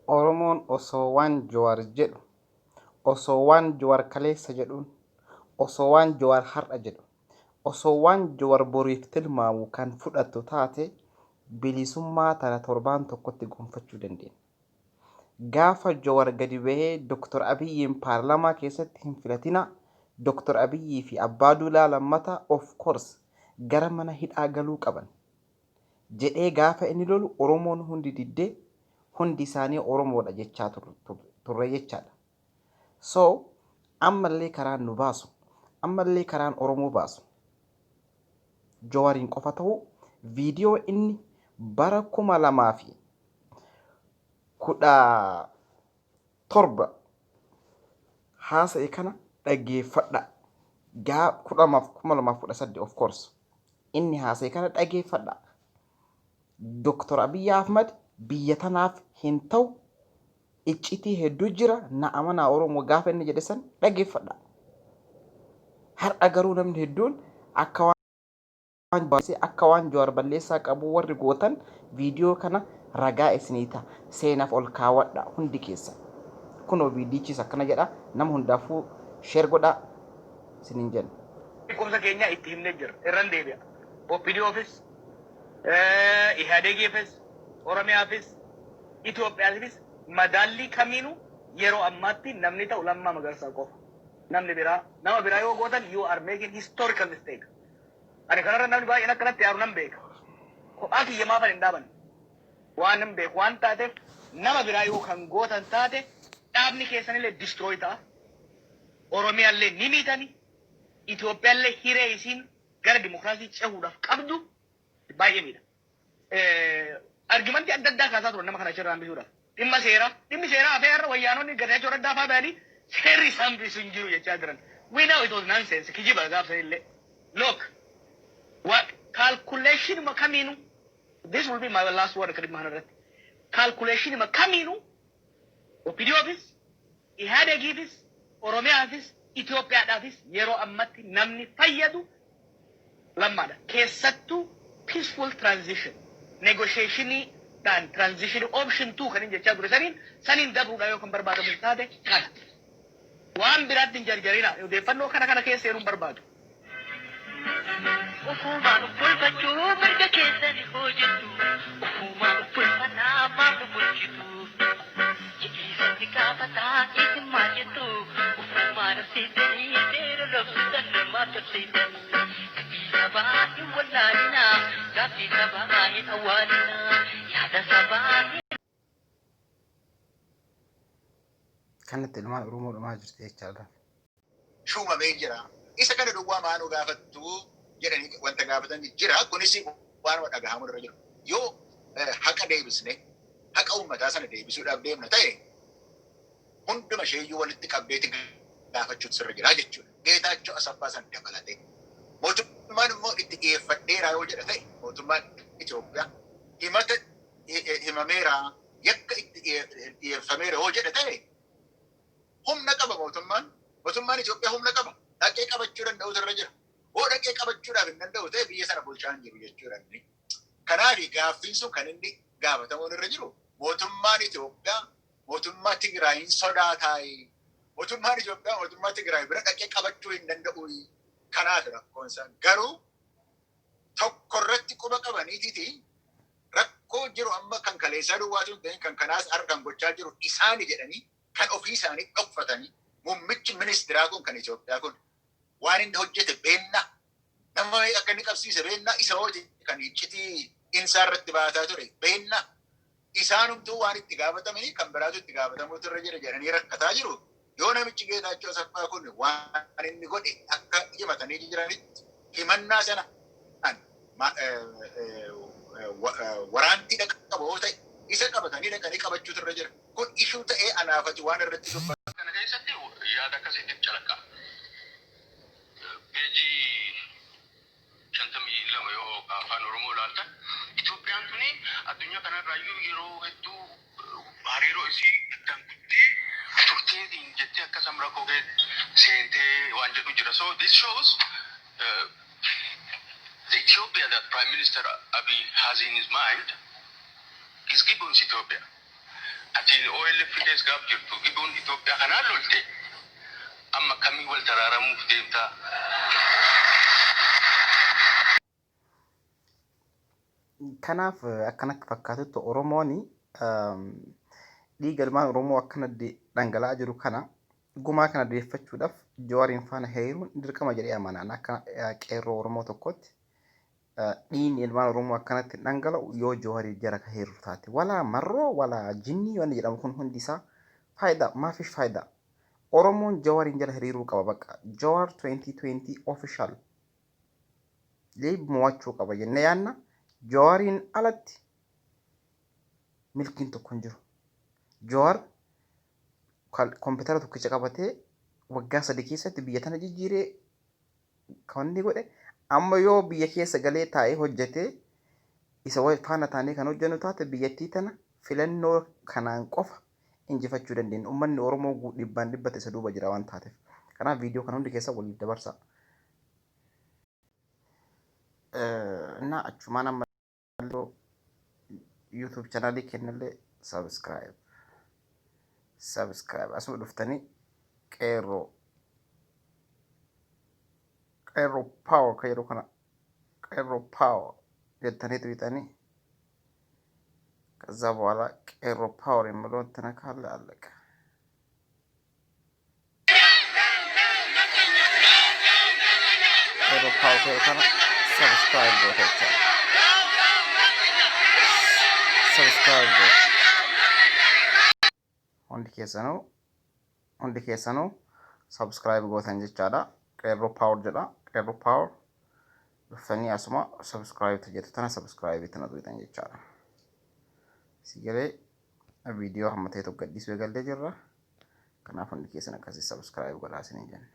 Oromoon osoo waan Jawar jedhu, osoo waan Jawar kaleessa jedhuun, osoo waan Jawar har'a jedhu, osoo waan Jawar boriif tilmaamu kan fudhattu taate bilisummaa tana torbaan tokkotti gonfachuu dandeenya. Gaafa Jawar gadi bahee Dr. Abiyyiin paarlamaa keessatti hin filatina, Dr. Abiyyii fi Abbaa Duulaa Lammataa of course gara mana hidhaa galuu qaban jedhee gaafa inni lolu Oromoon hundi diddee hundi isaanii Oromoodha jechaa turre jechaadha. So ammallee karaan nu baasu, ammallee karaan Oromoo baasu Jawariin qofa ta'uu viidiyoo inni bara 2017 haasa'e kana dhaggeeffadha. 2018 of course inni haasa'e kana dhaggeeffadha. Dr. Abiy Ahmed biyya tanaaf hin ta'u iccitii hedduu jira na amanaa Oromoo gaafa inni jedhe san dhaggeeffadha. Har'a garuu namni hedduun akka waan Jawar balleessaa qabu warri gootan viidiyoo kana ragaa isiniita seenaaf ol kaawwadha hundi keessa. Kunoo viidiyichis akkana jedha, nama hundaafuu sheer godha isiniin jenna. Kumsa keenya itti himnee jira irran deebi'a. OPDOfis, IHADEGifis, Oromiyaafis, Itoophiyaafis madaalli kamiinuu yeroo ammaatti namni ta'u Lammaa Magarsaa qofa. Namni biraa nama biraa yoo gootan you are making historical mistake. Ani kanarra namni baay'een akkanatti yaaru nan beeka. Kophaa kiyya maafan hin dhaaban. Waan nan beeku waan taateef nama biraa yoo kan gootan taate dhaabni keessanillee destroy ta'a. Oromiyaallee ni miitani. Itoophiyaallee hiree isiin gara dimokiraasii cehuudhaaf qabdu baay'ee miidha. Argumentii adda addaa kaasaa turan nama kana achirraa hambisuudhaaf. Dhimmi seeraa afeerra wayyaanonni gadachuu adda addaa ba'anii seerri isaan bisu hin jiru jechaa jiran. We know it was nonsense. Kijiba gaafsa illee. Look, what calculation makaminu? This will be my last word. Calculation makaminu? OPDOfis, IHADEGifis, Oromiyaafis, Itoophiyaadhaafis yeroo ammatti namni fayyadu lammaadha. Keessattuu peaceful transition, negotiationii dhaan transition option 2 kan hin jechaa ture saniin dabruudha yoo kan barbaadamu taate kana. Waan biraatti hin jarjarina. Odeeffannoo kana keessa seenuun barbaadu. Ufumaan uffulfachuu mirga keessan hojjetu. Ufumaan uffulfannaa maaf bulchitu. Jikiisatti gaafataa isin maal jettu. Ufumaan arsiisanii seera labsuudhaan namaaf cabsiisanii. Gatii sabaa hin wallaalinaa. Gaaffii sabaa hin awwaalinaa. Yaada sabaa hin. Kanatti ilmaan Oromoo dhumaa jirti jechaadha. Shuumamee jira. Isa kana duwwaa maanuu gaafattuu jedhanii wanta gaafatan jira. Kunis waanuma dhagahamu irra jiru. Yoo haqa deebisne haqa uummataa sana deebisuudhaaf deemna ta'e hunduma isheeyyuu walitti qabdeeti gaafachuutu sirra jira jechuudha. Geetaachoo Asaffaa sana dabalatee. Mootummaan immoo itti dhiyeeffadheeraa yoo jedha ta'e mootummaan Itoophiyaa himata himameeraa yakka itti dhiyeeffameera yoo jedha ta'e humna qaba mootummaan Itoophiyaa humna qaba. Dhaqee qabachuu danda'utu irra jira. Hoo dhaqee qabachuudhaaf hin danda'u ta'e biyya sana bulchaa hin jiru jechuudha. Kanaaf gaaffiin sun kan inni gaafatamuun irra jiru mootummaan Itoophiyaa mootummaa Tigraayin sodaataa. Mootummaan Itoophiyaa mootummaa Tigraay bira dhaqee qabachuu hin danda'u. Kanaaf rakkoon isaa garuu tokko irratti quba qabaniititi rakkoo jiru amma kan kaleessaa duwwaatu ta'in kan kanaas argan gochaa jiru isaani jedhanii kan ofii isaanii dhokfatanii muummichi ministeeraa kun kan Itoophiyaa kun waan inni hojjete beennaa nama akka inni qabsiise beennaa isa hojii kan iccitii insaa irratti baataa ture beennaa isaanumtuu waan itti gaafatamanii kan biraatu itti gaafatamuutu irra jira jedhanii rakkataa jiru. Yoo namichi Geetaachoo Asaffaa kun waan inni godhe akka himatanii jiranitti himannaa sana waraantii qabu yoo ta'e isa qabatanii dhaqanii qabachuutu irra jira. Kun ishuu ta'ee anaafati waan irratti dubbatu. Kana keessatti yaada akkasiitti calaqqa. Peejii 52 yoo afaan Oromoo ilaaltan Itoophiyaan tuni addunyaa kanarraayyuu yeroo hedduu hariiroo isii danguttee turteetiin jettee akka samra kogee seentee waan jedhu jira. So this shows the Ethiopia that Prime Minister Abiy has in his mind is Gibbon's Ethiopia. Ati OLF kees gaaf jirtu iduun Itoophiyaa kanaan lolte amma kamii wal taraaramuuf deemtaa? Kanaaf akkanatti fakkaatutti Oromooni dhiiga ilmaan Oromoo akkana dhangala'aa jiru kana gumaa kana deeffachuudhaaf Jawaariin faana hiriiruun dirqama jedhee amanaan akka qeerroo Oromoo tokkotti dhiigni ilmaan Oromoo akkanatti dhangala'u yoo Jawaarii jara ka hiriiru taate walaa marroo walaa jinnii wanni jedhamu kun hundi isaa faayidaa maafish faayidaa Oromoon Jawaariin jala hiriiruu qaba bakka Jawaar 2020 official leeb mo'achuu qaba jennee yaanna Jawaariin alatti milkiin tokko hin jiru. Jawaar kompiitara tokkicha qabatee waggaa 3 keessatti biyya tana jijjiiree kan inni godhe amma yoo biyya keessa galee taa'ee hojjetee isa faana taanee kan hojjennu taate biyyattii tana filannoo kanaan qofa injifachuu dandeenya. Uummanni Oromoo dhibbaan dhibbata isa duuba jira waan taateef. Kanaaf viidiyoo kana hundi keessa waliif dabarsaa. እና achumaan amma YouTube channel kennallee subscribe asuma dhuftanii qeerroo power ka jedhu kana qeerroo power jettanii tuwitanii ከዛ በኋላ ቄሮ ፓወር የሚለውን ትነካለህ አለቀ። ቄሮ ፓወር ከሆነ ሰብስክራይብ ቦታቻ ሰብስክራይብ ቦት hundi keessanuu subscribe gootan jechaadha. Qeerroo power jedha. Qeerroo power dhuftanii asuma subscribe jettu tana subscribe tana tuwitan jechaadha. Sigalee viidiyoo hammatee tokko gadhiisuu eegallee jirra. Kanaaf hundi keessan akkasii subscribe godhaa isiniin jenna.